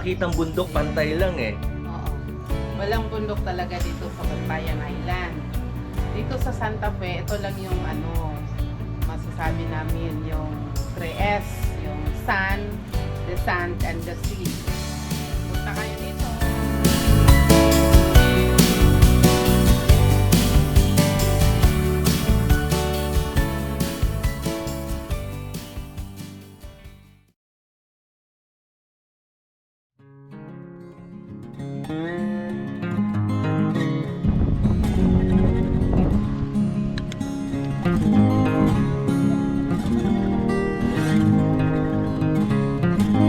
nakitang bundok, pantay lang eh. Oo. Walang bundok talaga dito sa Bantayan Island. Dito sa Santa Fe, ito lang yung masasabi namin, yung 3S, yung sun, the sand, and the sea. Punta kayo dito.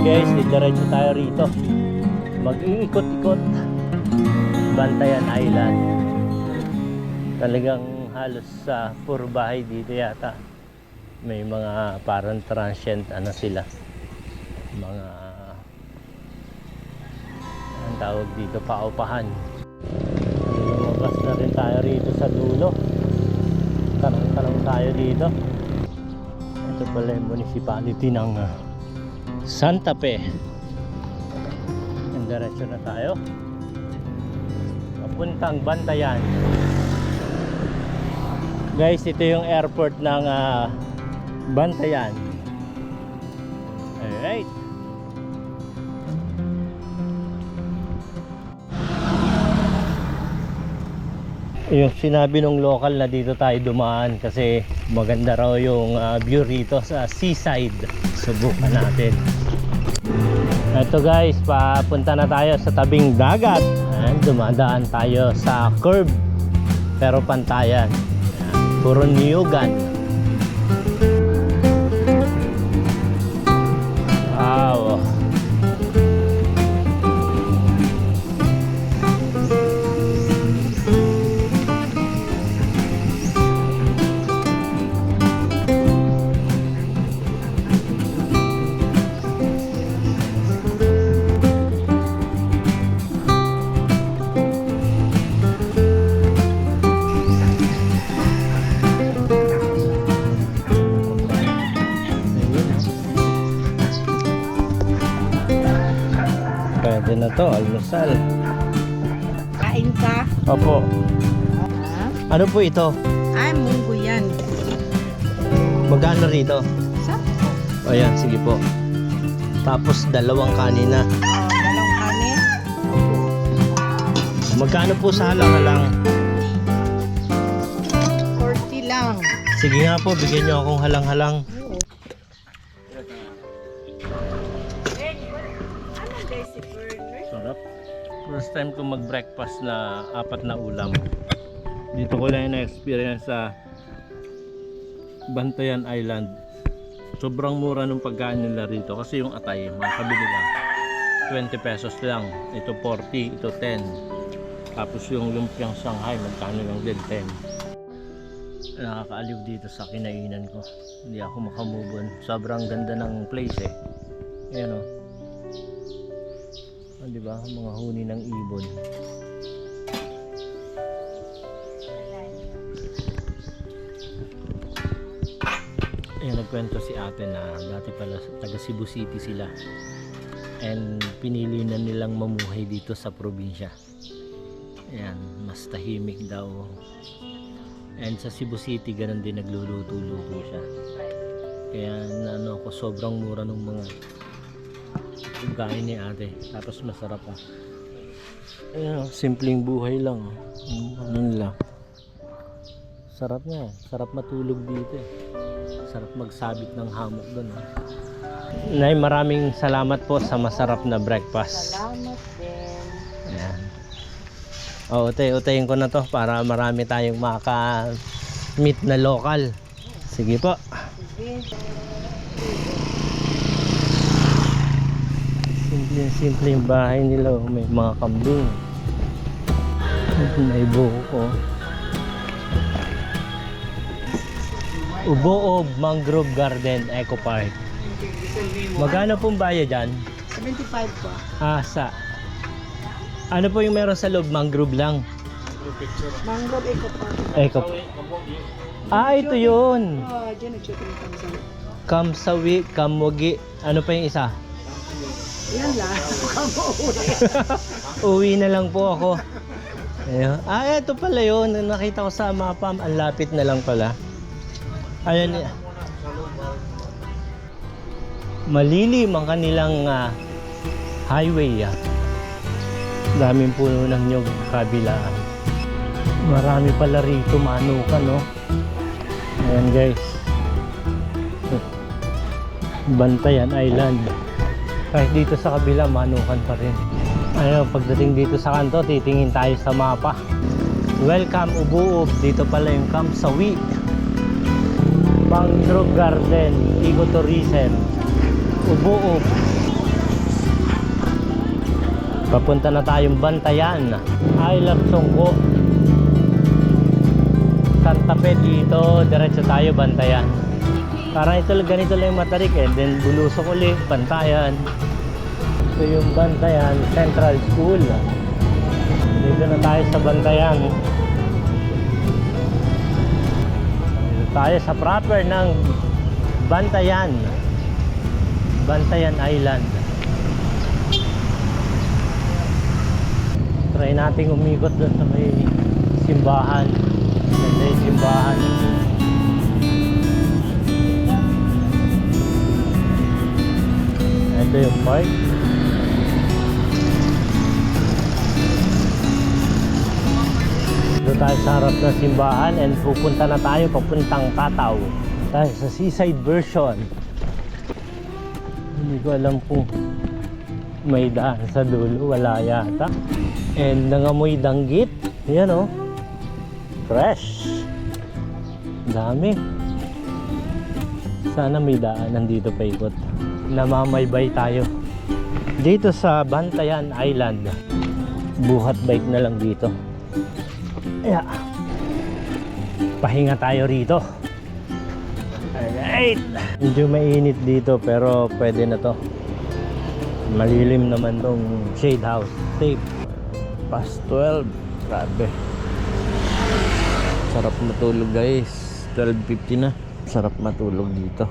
Guys, diretso tayo rito. Mag-iikot-ikot Bantayan Island. Talagang halos sa puro bahay dito yata. May mga parang transient sila. Mga ang tawag dito, paupahan. Lumabas na rin tayo rito sa dulo. Tanong tayo dito. Ito pala yung municipality ng Santa Fe. Diretso na tayo papuntang Bantayan. Guys, ito yung airport ng Bantayan. Alright. Yung sinabi nung local na dito tayo dumaan kasi maganda raw yung view rito sa seaside. Subukan natin. Ito guys, papunta na tayo sa tabing dagat. Ayan, dumadaan tayo sa curve pero pantayan. Ayan, puro niyugan. Wow. Pwede na to, almusal. Kain ka? Opo. Ano po ito? Ay, munggo yan. Magkano rito? Sakto. O yan, sige po. Tapos dalawang kanina. Dalawang kanin. Magkano po sa halang-halang? 40 lang. Sige nga po, bigyan nyo akong halang-halang. Sarap. First time ko mag-breakfast na 4 na ulam. Dito ko lang na-experience sa Bantayan Island. Sobrang mura ng pagkain nila rito kasi yung atay, makakabili lang 20 pesos lang. Ito 40, ito 10. Tapos yung lumpiang Shanghai, magkano lang din 10. Nakakaaliw dito sa kinainan ko. Hindi ako makamove on. Sobrang ganda ng place eh. Ayan o. Diba? Mga huni ng ibon. Ayan, nagkwento si ate na dati pala taga Cebu City sila. And pinili na nilang mamuhay dito sa probinsya. Ayan, mas tahimik daw. And sa Cebu City, ganun din nagluluto-luto siya. Kaya ano ako, sobrang mura ng mga pagkain ni ate. Tapos masarap pa. Ayan, simpleng buhay lang. Ano lang. Sarap nga. Sarap matulog dito eh. Sarap magsabit ng hammock doon. Nay, maraming salamat po sa masarap na breakfast. Salamat din. Ayan. O, utayin ko na to para marami tayong maka-meet na local. Sige po. Simple yung bahay nila. May mga kambing. May buko. Uboob Mangrove Garden Eco Park. Magkano pong bayad dyan? 75 po. Ano po yung meron sa loob? Mangrove lang. Mangrove Eco Park. Eco. Ito yun. Diyan nag-shooting kami sa Kamsawi, Kamugi. Ano pa yung isa? Yan lang. Uwi na lang po ako. Ayun. Ito pala yun. Nakita ko sa mapa. Ang lapit na lang pala. Ayan. Malilim ang kanilang highway. Daming puno ng nyog kabilaan. Marami pala rito manukan, no? Ayan guys. Bantayan Island. Kahit dito sa kabila, manukan pa rin. Ayun, pagdating dito sa kanto, titingin tayo sa mapa. Welcome Ubuob. Dito pala yung Camp Sawi. Pangdrog Garden, Ecotourism, Ubuob. Papunta na tayong Bantayan, Island Songko. Santa Fe dito, diretso tayo Bantayan. Parang ito, ganito lang yung Matarik then bulusok ulit, Bantayan. Ito yung Bantayan Central School. Dito na tayo sa Bantayan. Dito tayo sa proper ng Bantayan. Bantayan Island. Try nating umikot doon sa may simbahan. Ganda yung simbahan. Ito yung park. Doon tayo sa harap ng simbahan and pupunta na tayo papuntang Tataw. Tayo sa seaside version. Hindi ko alam kung may daan sa dulo. Wala yata. And nangamoy danggit. Yan oh. Fresh. Dami. Sana may daan nandito pa ikot. Namamaybay tayo dito sa Bantayan Island. Buhat bike na lang dito. Yeah. Pahinga tayo rito. Alright. Medyo mainit dito pero pwede na to. Malilim naman tong shade house. Safe. Past 12. Grabe. Sarap matulog guys. 12:50 na. Sarap matulog dito.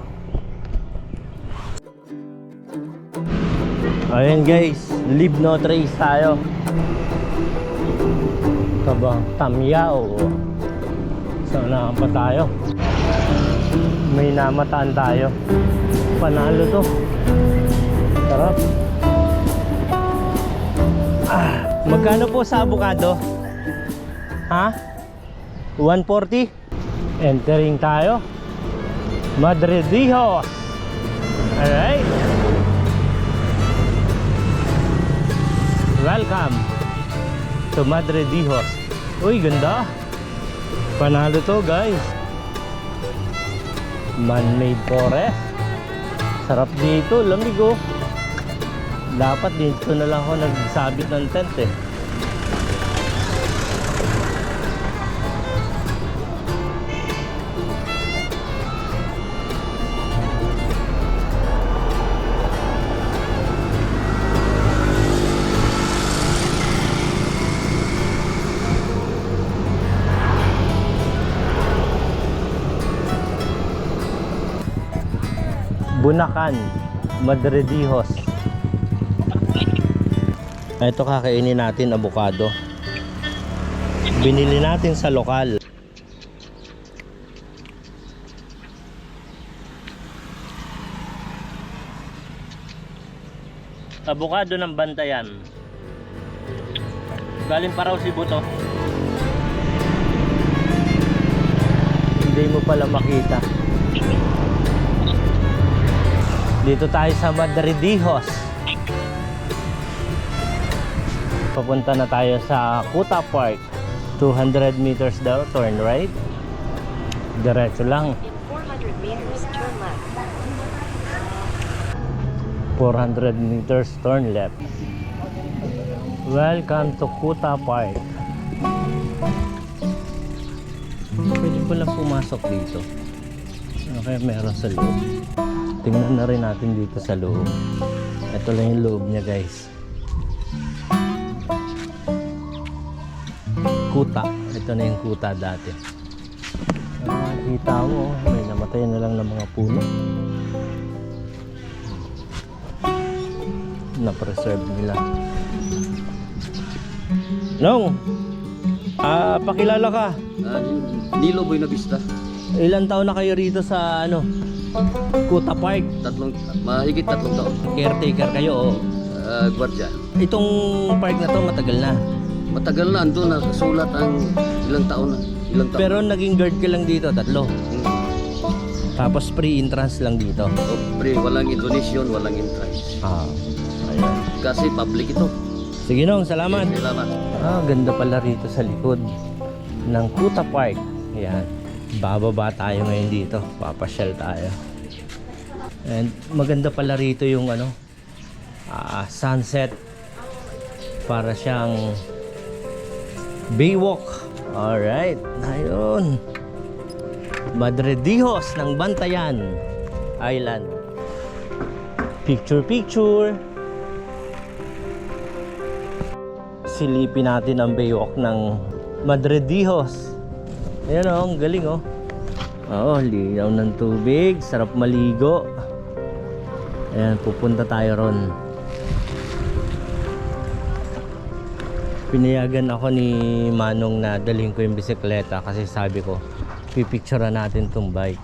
Ayan guys, leave no trace tayo. Tabang Tamyao. Sana pa tayo. May namataan tayo. Panalo to. Sarap. Magkano po sa avocado? Ha? 140? Entering tayo. Madridijos. Alright. Welcome to Madridijos. Uy, ganda. Panalo to guys. Man-made forest. Sarap dito, lamig oh. Dapat dito na lang ako nagsabit ng tent eh. Bunakan, Madridijos. Ito kakainin natin avocado. Binili natin sa lokal. Avocado ng Bantayan. Galing pa raw Cebu to. Hindi mo pala makita. Dito tayo sa Madridijos. Papunta na tayo sa Kuta Park. 200 meters daw, turn right. Diretso lang. 400 meters, turn left. 400 meters, turn left. Welcome to Kuta Park. Pwede ko lang pumasok dito. Okay, meron sa loob. Tingnan na rin natin dito sa loob. Ito lang yung loob niya guys. Kuta. Ito na yung kuta dati. Nakikita mo, may namatay na lang ng mga puno. na preserve nila. Nong, pakilala ka. Nilo Boy na Vista. Ilan taon na kayo rito sa Kuta Park? Mahigit 3 taon. Caretaker kayo o? Gwardiya. Itong park na to matagal na. Matagal na ando na kasulat ang ilang taon na. Pero naging guard ka lang dito, 3. Hmm. Tapos pre-entrance lang dito. Pre, walang donation, walang entrance. Ayan. Kasi public ito. Sige Nong, salamat. Salamat. Ganda pala rito sa likod ng Kuta Park. Ayan. Bababa tayo ngayon dito. Papasyal tayo. And maganda pala rito yung sunset. Para siyang Baywalk. Alright. Ayun. Madredijos ng Bantayan Island. Picture. Silipin natin ang Baywalk ng Madredijos. Ayan o, ang galing o. Oo, linaw ng tubig. Sarap maligo. Ayan, pupunta tayo ron. Pinayagan ako ni Manong na dalhin ko yung bisikleta kasi sabi ko, pipicturean natin tong bike.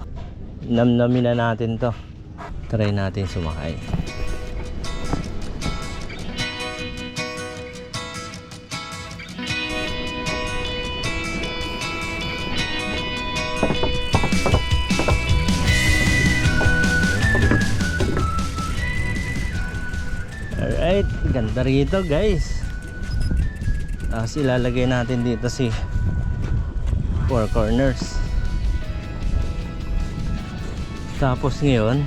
Namnamin na natin to. Try natin sumakay. Alright, ganda rito guys. Tapos ilalagay natin dito si 4 corners. Tapos ngayon,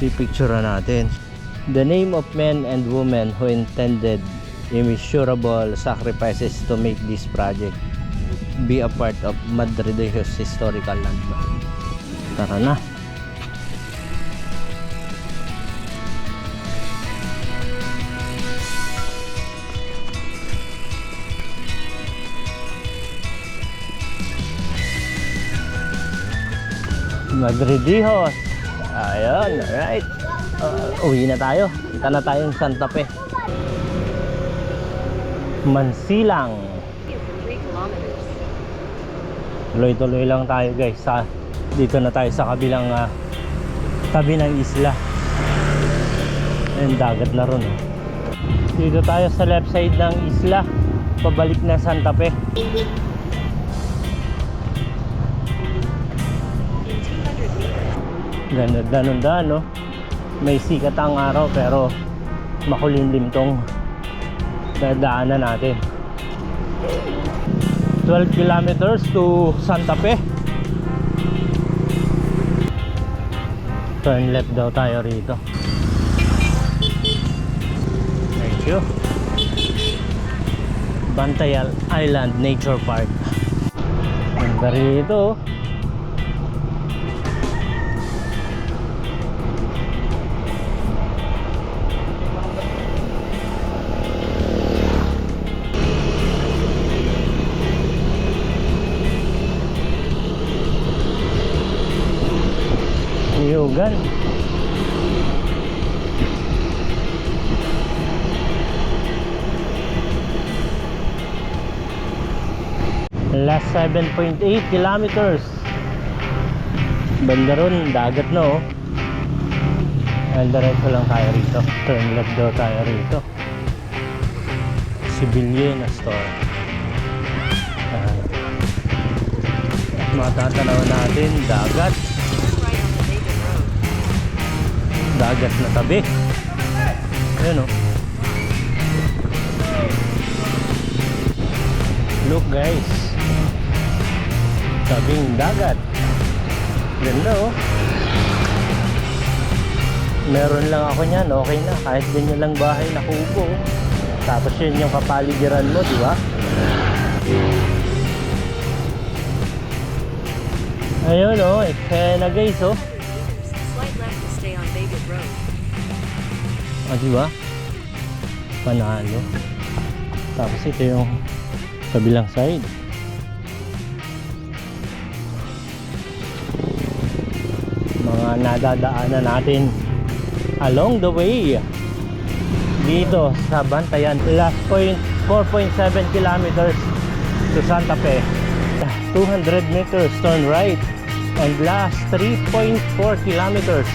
pipicturean natin. The name of men and women who intended immeasurable sacrifices to make this project be a part of Madridejos historical landmark. Tara na. Madridijos. Ayun, alright. Uwi na tayo. Punta na tayong Santa Fe. Mansilang. 3 kilometers. Tuloy-tuloy lang tayo guys. Dito na tayo sa kabilang tabi ng isla. Ayun, dagat na ron. Dito tayo sa left side ng isla. Pabalik na Santa Fe. Ganda no? May sikat ang araw pero makulimlim tong dadaanan natin. 12 kilometers to Santa Fe. Turn left daw tayo rito. Thank you. Bantayan Island Nature Park. Ganda rito. Niyugan. Last 7.8 kilometers. Banda ron, dagat na oh. Diretso lang tayo rito. Turn left daw tayo rito. Sibilye na store. At matatanaw natin dagat. Right on the David Road. Dagat na tabi. Ayan o. Look guys. Tabing dagat. Ganda o. Meron lang ako niyan. Okay na. Kahit ganyan lang bahay na kubo. Tapos yun yung kapaligiran mo, di ba? Ayun o. Kaya na guys o. Slight left to stay on David Road. Di ba? Panalo. Tapos ito yung kabilang side. Mga nadadaanan natin along the way. dito sa Bantayan. Last point, 4.7 kilometers to Santa Fe. 200 meters turn right. And last 3.4 kilometers.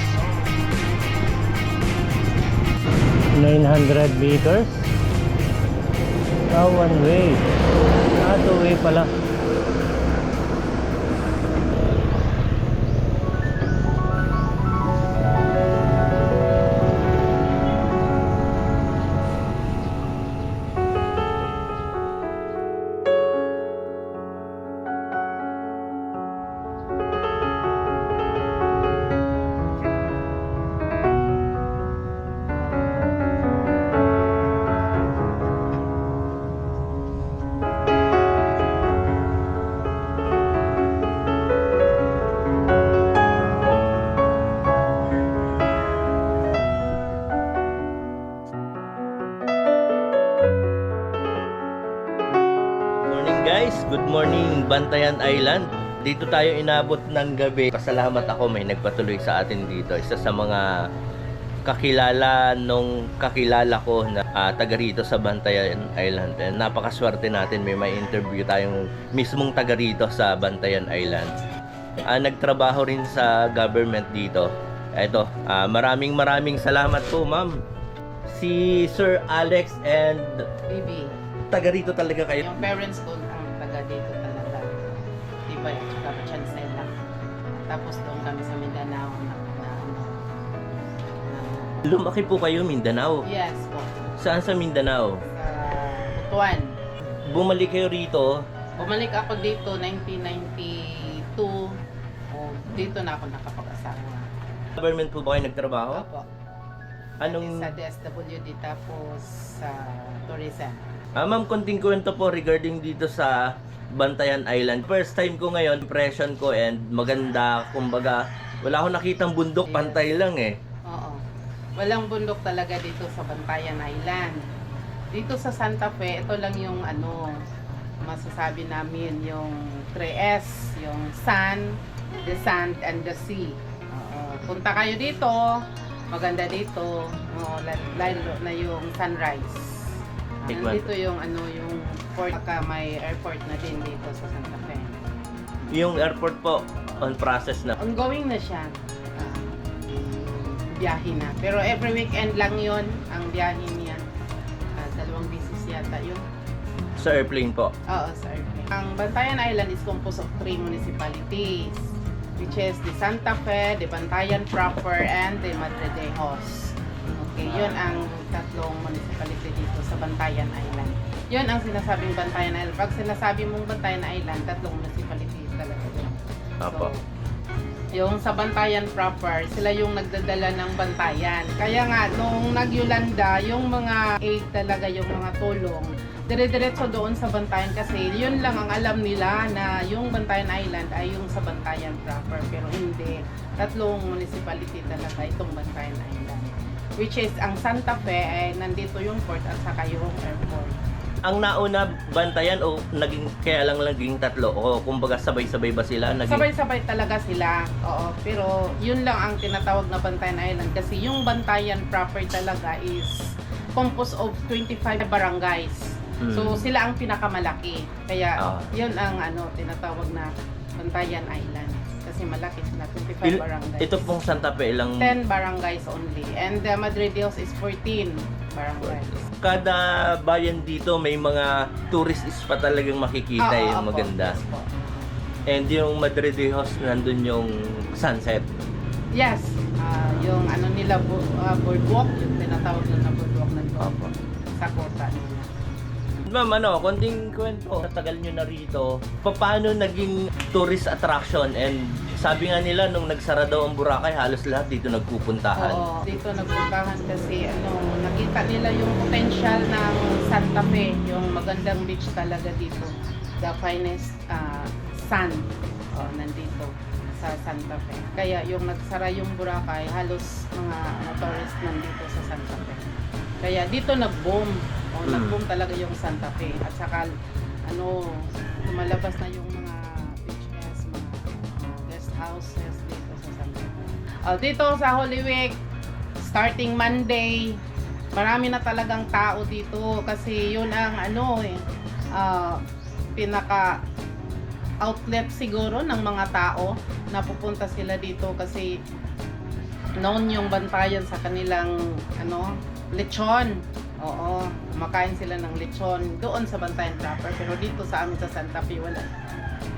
900 meters. One way. Two way pala. Morning guys, good morning Bantayan Island. Dito tayo inabot ng gabi. Pasalamat ako may nagpatuloy sa atin dito. Isa sa mga kakilala nung kakilala ko na taga rito sa Bantayan Island. And napakaswerte natin may interview tayong mismong taga rito sa Bantayan Island. Nagtrabaho rin sa government dito. Ito, maraming salamat po ma'am. Si Sir Alex and Baby. taga rito talaga kayo. Yung parents ko ang taga dito talaga. Diba at saka Chancela. Tapos doon kami sa Mindanao na Lumaki po kayo Mindanao. yes po. Saan sa Mindanao? Sa Butuan. Bumalik kayo rito. Bumalik ako dito 1992. Dito na ako nakapag-asawa. Government po ba kayo nagtrabaho? Opo. Anong... Sa DSWD tapos sa tourism. Ma'am, konting kwento po regarding dito sa Bantayan Island. First time ko ngayon, impression ko and maganda. Kumbaga, wala akong nakitang bundok, pantay lang eh. Oo. Walang bundok talaga dito sa Bantayan Island. Dito sa Santa Fe, ito lang yung masasabi namin, yung 3S, yung sun, the sand, and the sea. Punta kayo dito, maganda dito, lalo na yung sunrise. Dito yung yung port, may airport na din dito sa Santa Fe. Yung airport po, on process na. Ongoing na siya. Biyahe na. Pero every weekend lang yon ang biyahe niya. 2 beses yata yun. Sa airplane po. Oo, sa airplane. Ang Bantayan Island is composed of 3 municipalities, which is the Santa Fe, the Bantayan proper, and the Madridejos. Okay, yun ang 3 municipality dito sa Bantayan Island. Yun ang sinasabing Bantayan Island. Pag sinasabi mong Bantayan Island, 3 municipality talaga yun. Apo. So, yung sa Bantayan proper, sila yung nagdadala ng bantayan. Kaya nga, nung nagyulanda, yung mga aid talaga, yung mga tulong, dire-diretso doon sa Bantayan kasi yun lang ang alam nila na yung Bantayan Island ay yung sa Bantayan proper. Pero hindi. 3 municipality talaga itong Bantayan Island. Which is, ang Santa Fe ay nandito yung port at saka yung airport. Ang nauna, Bantayan o kaya lang naging 3? O kumbaga sabay-sabay ba sila? Sabay-sabay talaga sila. Oo. Pero yun lang ang tinatawag na Bantayan Island kasi yung Bantayan proper talaga is composed of 25 barangays. So sila ang pinakamalaki. Kaya yun ang tinatawag na Bantayan Island. Kasi malaki sila, 25 barangays. Ito pong Santa Fe, ilang... 10 barangays only. And Madridejos is 14 barangays. Kada bayan dito may mga tourist pa talagang makikita yung Opo, maganda. yes po. And yung Madridejos, nandun yung sunset. Yes. Yung nila, boardwalk, yung tinatawag na boardwalk na Opo. sa kota nila. Ma'am, konting kwento. Natagal nyo na rito. Paano naging tourist attraction? And sabi nga nila, nung nagsara daw ang Boracay, halos lahat dito nagpupuntahan. Oo, dito nagpuntahan kasi nakita nila yung potential ng Santa Fe, yung magandang beach talaga dito. The finest sand nandito sa Santa Fe. Kaya yung nagsara yung Boracay, halos mga tourist nandito sa Santa Fe. Kaya dito nag-boom. Nag-boom talaga yung Santa Fe. At saka, lumalabas na yung mga beaches, mga guest houses dito sa Santa Fe. Dito sa Holy Week, starting Monday, marami na talagang tao dito kasi yun ang pinaka outlet siguro ng mga tao na pupunta sila dito kasi known yung Bantayan sa kanilang lechon. Oo, makain sila ng lechon doon sa Bantayan proper, pero dito sa amin sa Santa Fe wala.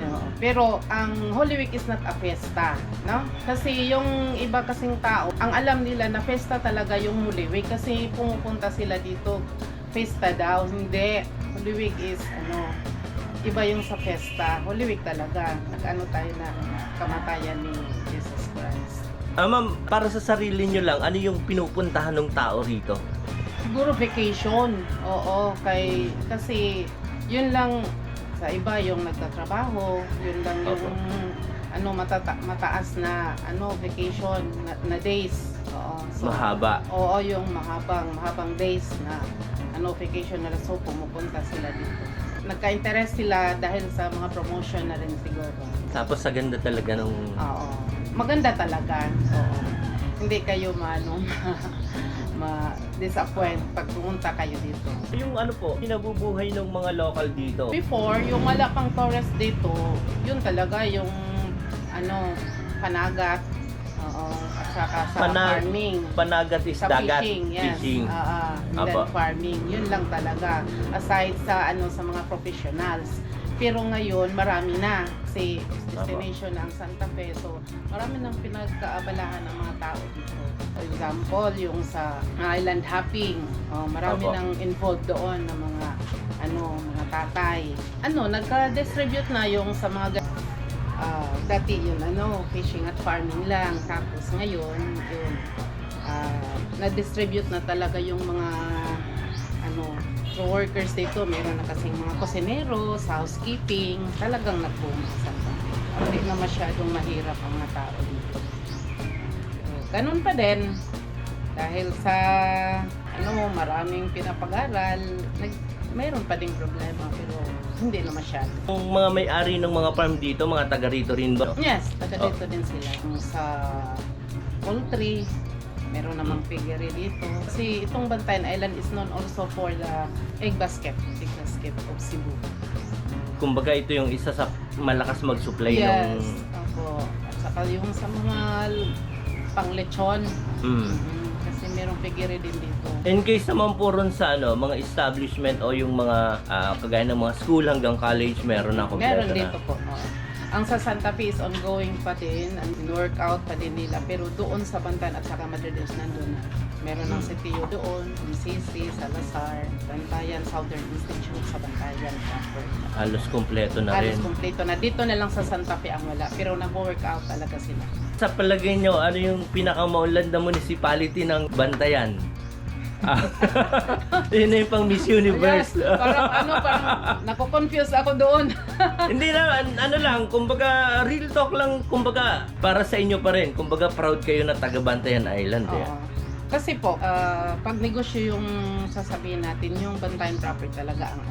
Oo. Pero ang Holy Week is not a fiesta, no? Kasi yung iba kasing tao, ang alam nila na fiesta talaga yung Holy Week kasi pumupunta sila dito, fiesta daw. Hindi. Holy Week is iba yung sa fiesta. Holy Week talaga. Nag-ano tayo na kamatayan ni Jesus Christ. Ma'am, para sa sarili nyo lang, ano yung pinupuntahan ng tao rito? Siguro vacation. Oo, kasi yun lang sa iba yung nagtatrabaho, yun lang yung mataas na vacation na days. Oo. So, Mahaba. Oo, yung mahabang days na vacation na so pumupunta sila dito. Nagka-interest sila dahil sa mga promotion na rin siguro. Tapos sa ganda talaga nung... Oo. Maganda talaga. Oo. Hindi kayo ma-disappoint pag pumunta kayo dito. Yung pinabubuhay ng mga local dito. Before, yung wala pang tourist dito, yun talaga yung panagat. Oo. At saka sa farming. Panagat is Sa dagat. fishing, yes. Fishing. And then farming. Yun lang talaga. Aside sa sa mga professionals. Pero ngayon, marami na. Kasi destination na ang Santa Fe. So, marami nang pinagkaabalahan ng mga tao dito. For example, yung sa island hopping. Marami nang involved doon ng mga mga tatay. Nagka-distribute na yung sa mga dati yun fishing at farming lang. Tapos ngayon, yun na-distribute na talaga yung mga workers dito. Meron na kasing mga kusineros, housekeeping, talagang nag-boom sa Santa Fe. Hindi na masyadong mahirap ang mga tao dito. Ganun pa din dahil sa maraming pinapag-aral, mayroon pa ding problema pero hindi na masyado. Yung mga may-ari ng mga farm dito, mga taga rito rin ba? Yes, taga dito din sila. Sa poultry, meron namang piggery dito. Kasi itong Bantayan Island is known also for the egg basket of Cebu. Kumbaga ito yung isa sa malakas mag-supply ng... Yes, opo. At saka yung sa mga panglechon. Kasi merong piggery din dito. In case naman po ron sa mga establishment o yung mga kagaya ng mga school hanggang college, meron na kompleto Meron dito po. Ang sa Santa Fe is ongoing pa din, and workout pa din nila. Pero doon sa Bantayan at saka Madrid is nandun na. Meron ng CTU doon, MCC, Salazar, Bantayan, Southern Institute sa Bantayan. Halos kompleto na rin. Halos kompleto na. Dito na lang sa Santa Fe ang wala. Pero nag-workout talaga sila. Sa palagay nyo, ano yung pinakamaunlad na municipality ng Bantayan? Yun na yung pang Miss Universe. Yes, parang nako-confuse ako doon. Hindi na, kumbaga real talk lang, kumbaga para sa inyo pa rin, kumbaga proud kayo na taga Bantayan Island. Oo. Kasi po, pag negosyo yung sasabihin natin, yung Bantayan proper talaga ang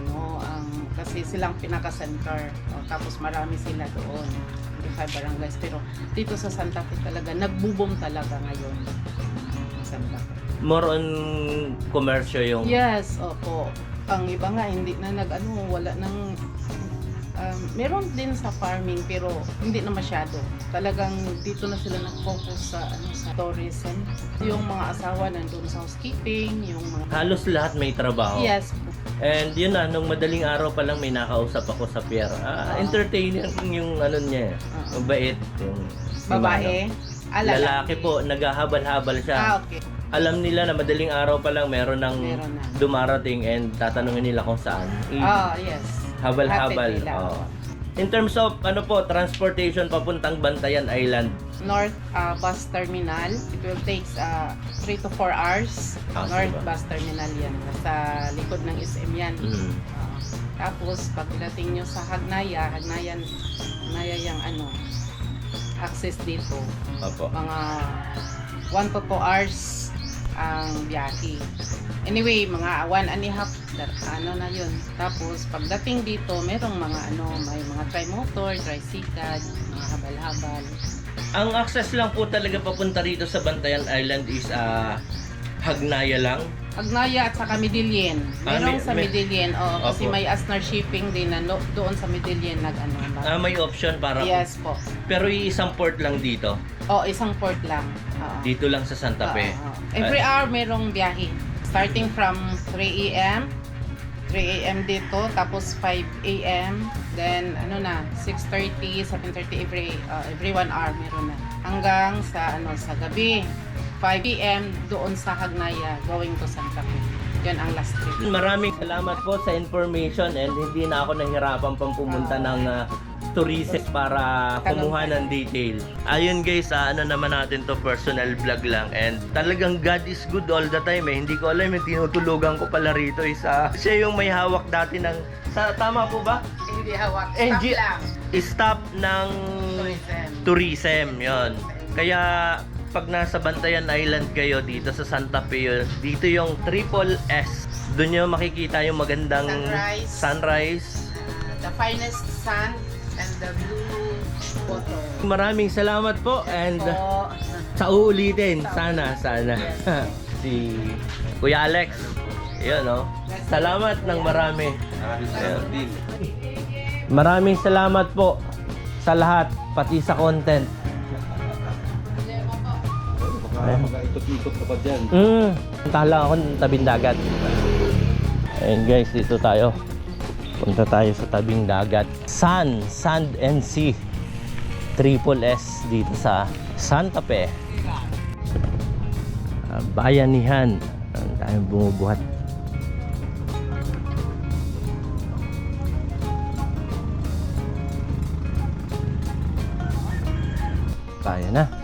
kasi silang pinaka-center. Tapos marami sila doon. 5 barangays. Pero dito sa Santa Fe talaga, nagbo-boom talaga ngayon. Santa Fe. More on commercial yung... Yes, opo. Ang iba nga, hindi na wala nang... meron din sa farming pero hindi na masyado. Talagang dito na sila nag-focus sa tourism. Yung mga asawa nandun sa housekeeping, yung mga... Halos lahat may trabaho. Yes. And yun nung madaling araw pa lang may nakausap ako sa pier. Entertaining yung niya. Mabait. Yung Babae. Lalaki po, naghahabal-habal siya. Okay. Alam nila na madaling araw pa lang meron na dumarating and tatanungin nila kung saan. Yes. Habal-habal. Hatid nila. In terms of transportation papuntang Bantayan Island. North bus terminal. It will take 3 to 4 hours. North diba? bus terminal yan. Sa likod ng SM yan. Tapos pagdating nyo sa Hagnayan yung access dito. Opo. Mga 1 to 2 hours ang biyahe. Anyway, mga 1.5 na yun. Tapos pagdating dito, merong mga may mga tri-motor, tricycle, mga habal-habal. Ang access lang po talaga papunta rito sa Bantayan Island is Hagnaya lang? Agnaya at saka Medellin. Merong sa may- Medellin, kasi Opo. may Asnar shipping din na doon sa Medellin May option para... Yes po. Pero isang port lang dito. Isang port lang. Oo. Dito lang sa Santa Fe. Oo. Every hour merong biyahe. Starting from 3 a.m. 3 a.m. dito, tapos 5 a.m. Then, 6:30, 7:30 every 1 hour meron na. Hanggang sa gabi. 5 p.m. doon sa Hagnaya, going to Santa Fe. Yan ang last trip. Maraming salamat po sa information and hindi na ako nahihirapan pang pumunta ng tourism para kumuha ng detail. Ayun guys, naman natin to personal vlog lang and talagang God is good all the time eh. Hindi ko alam yung tinutulugan ko pala rito siya yung may hawak dati ng tama po ba? Hindi hawak. NG Stop lang. Staff ng tourism yon. Kaya pag nasa Bantayan Island kayo dito sa Santa Fe, dito yung Triple S. Doon nyo makikita yung magandang sunrise. The finest sun and the blue water. Maraming salamat po and Po. sa uulitin. Sana. Si Kuya Alex. Yun, no? Salamat ng marami. Maraming salamat po sa lahat, pati sa content. Mag-ikot-ikot ka pa dyan. Punta lang ako ng tabing dagat. Ayun guys, dito tayo. Punta tayo sa tabing dagat. Sand and Sea. Triple S dito sa Santa Fe. Bayanihan. Ang daming bumubuhat. Tayo na.